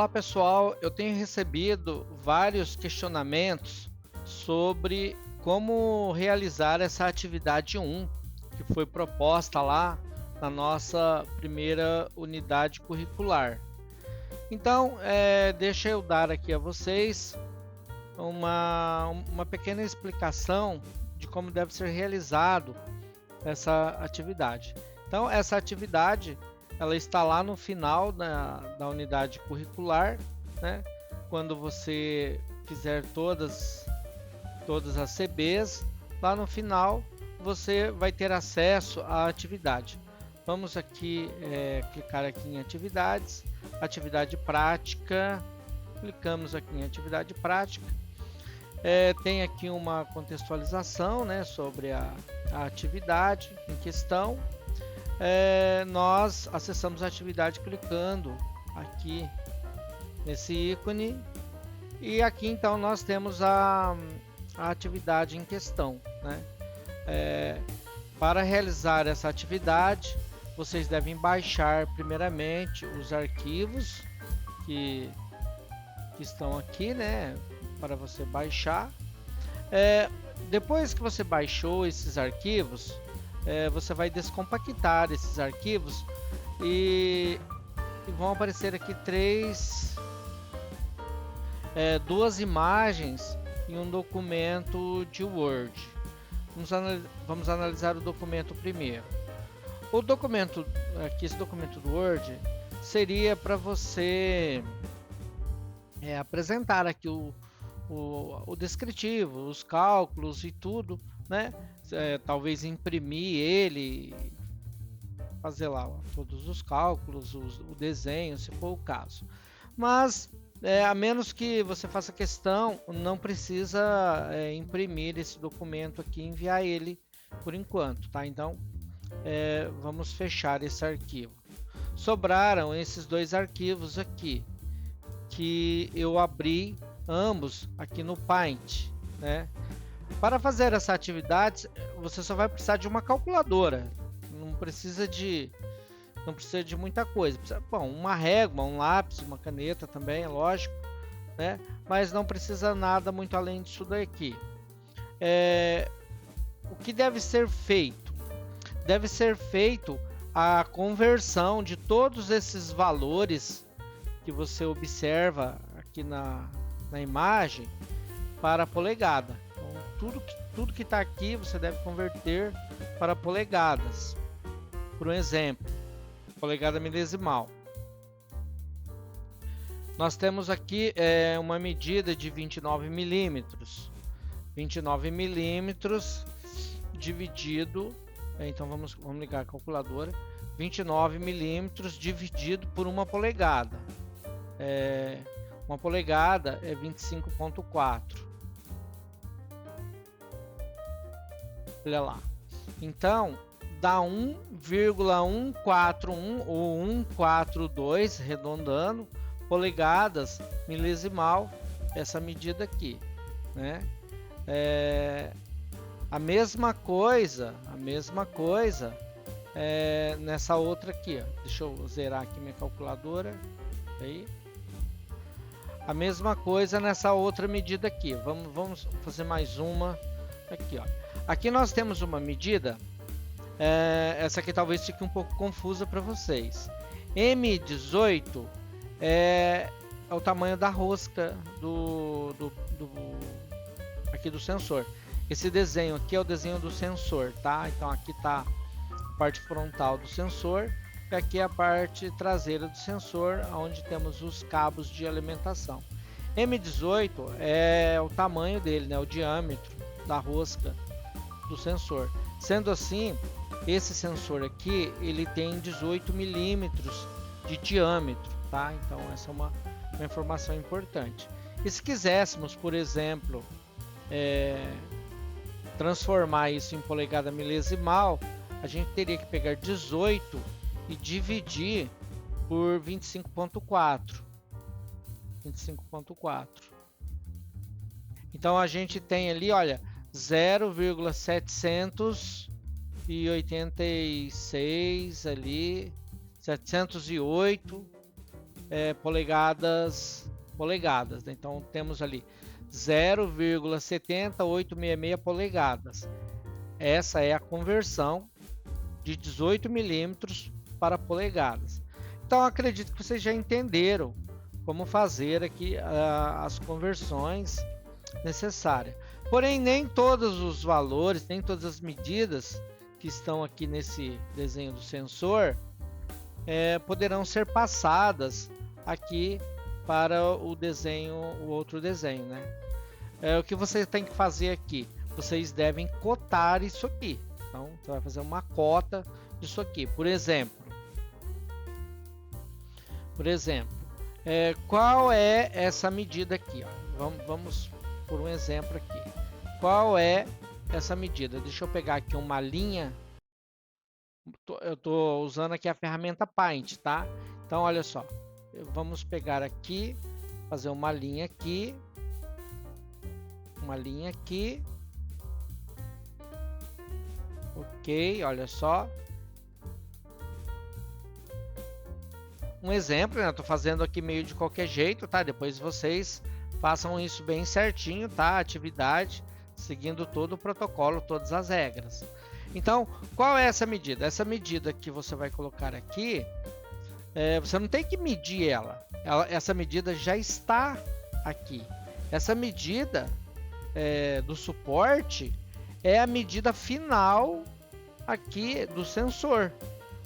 Olá pessoal, eu tenho recebido vários questionamentos sobre como realizar essa atividade 1 que foi proposta lá na nossa primeira unidade curricular. Então, deixa eu dar aqui a vocês uma pequena explicação de como deve ser realizado essa atividade. Então, essa atividade ela está lá no final da unidade curricular, né? Quando você fizer todas as CBs, lá no final você vai ter acesso à atividade. Vamos aqui clicar aqui em atividades, atividade prática, clicamos aqui em atividade prática. Tem aqui uma contextualização, né, sobre a atividade em questão. Nós acessamos a atividade clicando aqui nesse ícone e aqui então nós temos a atividade em questão, né? Para realizar essa atividade vocês devem baixar primeiramente os arquivos que estão aqui, né, para você baixar. Depois que você baixou esses arquivos, você vai descompactar esses arquivos e vão aparecer aqui duas imagens em um documento de Word. Vamos analisar o documento primeiro. O documento aqui, esse documento do Word, seria para você apresentar aqui o descritivo, os cálculos e tudo, né? Talvez imprimir ele, fazer lá todos os cálculos, o desenho, se for o caso. Mas a menos que você faça questão, não precisa imprimir esse documento aqui e enviar ele por enquanto, tá? Então vamos fechar esse arquivo. Sobraram esses dois arquivos aqui que eu abri ambos aqui no Paint, né? Para fazer essa atividade, você só vai precisar de uma calculadora. Não precisa de muita coisa. Precisa, bom, uma régua, um lápis, uma caneta também, é lógico, né? Mas não precisa nada muito além disso daqui. O que deve ser feito? Deve ser feito a conversão de todos esses valores que você observa aqui na imagem para polegada. Então, tudo que está aqui você deve converter para polegadas. Por um exemplo, polegada milesimal. Nós temos aqui uma medida de 29 milímetros. 29 milímetros dividido, então vamos ligar a calculadora. 29 milímetros dividido por uma polegada. Uma polegada é 25,4. Olha lá. Então, dá 1,141 ou 142, arredondando, polegadas milesimal, essa medida aqui, né? A mesma coisa nessa outra aqui, ó. Deixa eu zerar aqui minha calculadora. Aí. A mesma coisa nessa outra medida aqui. Vamos fazer mais uma aqui, ó. Aqui nós temos uma medida, essa aqui talvez fique um pouco confusa para vocês. M18 é o tamanho da rosca aqui do sensor. Esse desenho aqui é o desenho do sensor, tá? Então aqui está a parte frontal do sensor e aqui é a parte traseira do sensor, onde temos os cabos de alimentação. M18 é o tamanho dele, né? O diâmetro da rosca do sensor. Sendo assim, esse sensor aqui ele tem 18 milímetros de diâmetro, tá? Então essa é uma informação importante. E se quiséssemos, por exemplo, transformar isso em polegada milesimal, a gente teria que pegar 18 e dividir por 25,4. 25,4. Então a gente tem ali, olha, 0,786 ali, 708 polegadas, né? Então temos ali 0,70866 polegadas. Essa é a conversão de 18 milímetros para polegadas. Então acredito que vocês já entenderam como fazer aqui as conversões necessárias. Porém, nem todos os valores, nem todas as medidas que estão aqui nesse desenho do sensor poderão ser passadas aqui para o outro desenho, né? O que vocês têm que fazer aqui? Vocês devem cotar isso aqui. Então, você vai fazer uma cota disso aqui. Por exemplo, qual é essa medida aqui? Ó? Vamos por um exemplo aqui. Qual é essa medida? Deixa eu pegar aqui uma linha. Eu estou usando aqui a ferramenta Paint, tá? Então, olha só. Vamos pegar aqui, fazer uma linha aqui. Uma linha aqui. Ok, olha só. Um exemplo, né? Tô fazendo aqui meio de qualquer jeito, tá? Depois vocês façam isso bem certinho, tá? Atividade, seguindo todo o protocolo, todas as regras. Então, qual é essa medida? Essa medida que você vai colocar aqui, você não tem que medir essa medida já está aqui. Essa medida do suporte é a medida final aqui do sensor,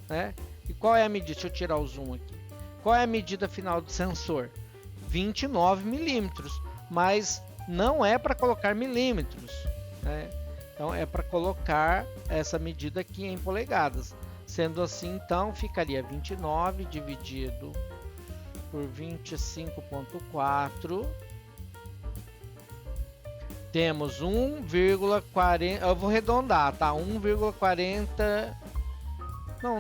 né? E qual é a medida? Deixa eu tirar o zoom aqui. Qual é a medida final do sensor? 29 milímetros, mas não é para colocar milímetros, né? Então é para colocar essa medida aqui em polegadas. Sendo assim, então ficaria 29 dividido por 25,4. Temos 1,40. Eu vou arredondar, tá? 1,40.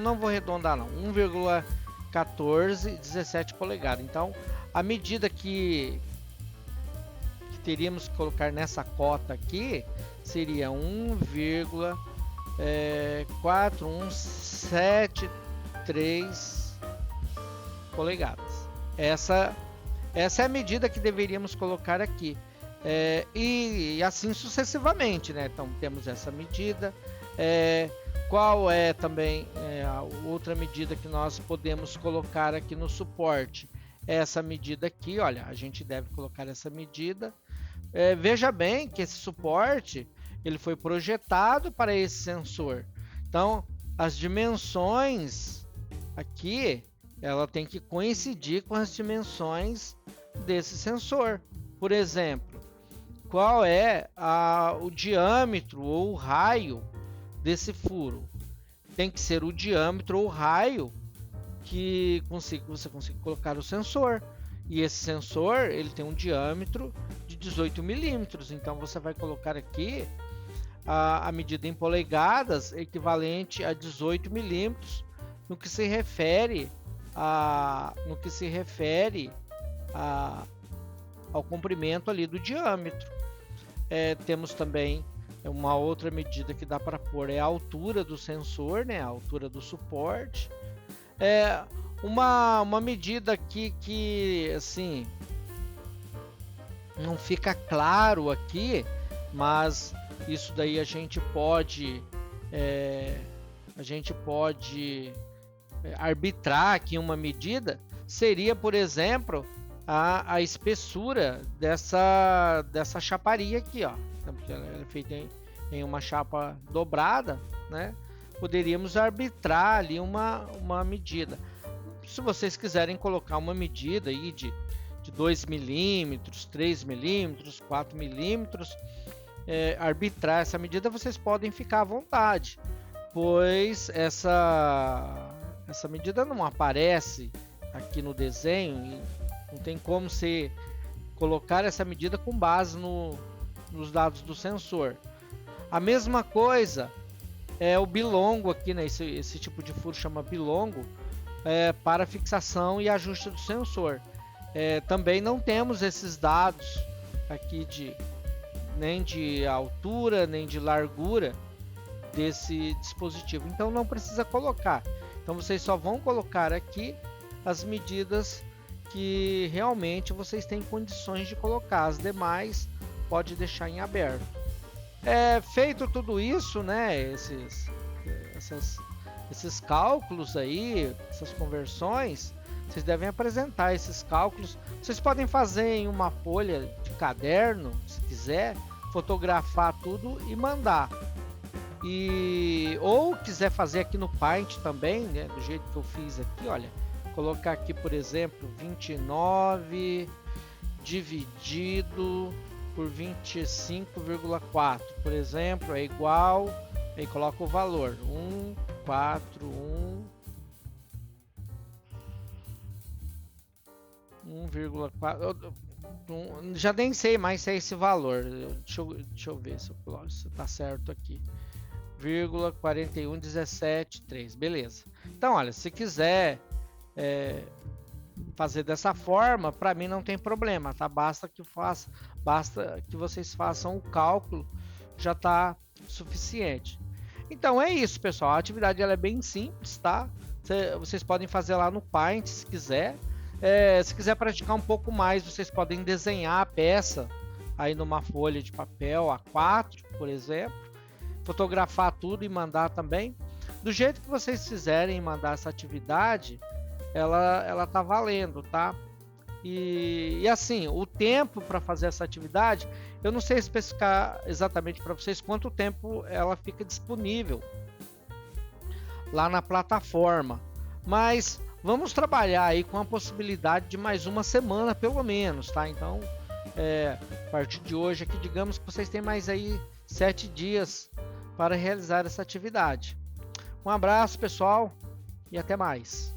Não vou arredondar não. 1,1417 polegadas. Então, a medida que teríamos que colocar nessa cota aqui seria 1,4173 polegadas. Essa é a medida que deveríamos colocar aqui. E assim sucessivamente, né? Então temos essa medida. Qual é também a outra medida que nós podemos colocar aqui no suporte? Essa medida aqui, olha, a gente deve colocar essa medida. Veja bem que esse suporte ele foi projetado para esse sensor. Então as dimensões aqui ela tem que coincidir com as dimensões desse sensor. Por exemplo, qual é o diâmetro ou o raio desse furo? Tem que ser o diâmetro ou o raio que você consiga colocar o sensor. E esse sensor ele tem um diâmetro de 18 milímetros. Então você vai colocar aqui a medida em polegadas equivalente a 18 milímetros no que se refere ao comprimento ali do diâmetro. Temos também uma outra medida que dá para pôr, é a altura do sensor, né? A altura do suporte. Uma medida aqui que assim não fica claro aqui, mas isso daí a gente pode arbitrar aqui uma medida. Seria, por exemplo, a espessura dessa chaparia aqui, ó, porque ela é feita em uma chapa dobrada, né? Poderíamos arbitrar ali uma medida. Se vocês quiserem colocar uma medida aí de 2 milímetros, 3 milímetros, 4 milímetros, arbitrar essa medida, vocês podem ficar à vontade, pois essa medida não aparece aqui no desenho e não tem como você colocar essa medida com base nos dados do sensor. A mesma coisa é o bilongo aqui, né? Esse tipo de furo chama bilongo, para fixação e ajuste do sensor. Também não temos esses dados aqui nem de altura nem de largura desse dispositivo, então não precisa colocar. Então vocês só vão colocar aqui as medidas que realmente vocês têm condições de colocar. As demais pode deixar em aberto. Feito tudo isso, né, esses cálculos aí, essas conversões, vocês devem apresentar esses cálculos. Vocês podem fazer em uma folha de caderno, se quiser, fotografar tudo e mandar. Ou quiser fazer aqui no Paint também, né, do jeito que eu fiz aqui, olha, colocar aqui, por exemplo, 29 dividido por 25,4, por exemplo, é igual, aí coloca o valor 1,4, já nem sei mais se é esse valor. Deixa eu ver se tá certo aqui. 41,17,3, beleza. Então, olha, se quiser fazer dessa forma, para mim não tem problema, tá? Basta que vocês façam o cálculo, já tá suficiente. Então é isso, pessoal. A atividade ela é bem simples, tá? Vocês podem fazer lá no Paint, se quiser. Se quiser praticar um pouco mais, vocês podem desenhar a peça aí numa folha de papel A4, por exemplo, fotografar tudo e mandar também. Do jeito que vocês fizerem mandar essa atividade, ela tá valendo, tá? E assim, o tempo para fazer essa atividade, eu não sei especificar exatamente para vocês quanto tempo ela fica disponível lá na plataforma, mas vamos trabalhar aí com a possibilidade de mais uma semana pelo menos, tá? Então, a partir de hoje aqui, digamos que vocês têm mais aí 7 dias para realizar essa atividade. Um abraço, pessoal, e até mais.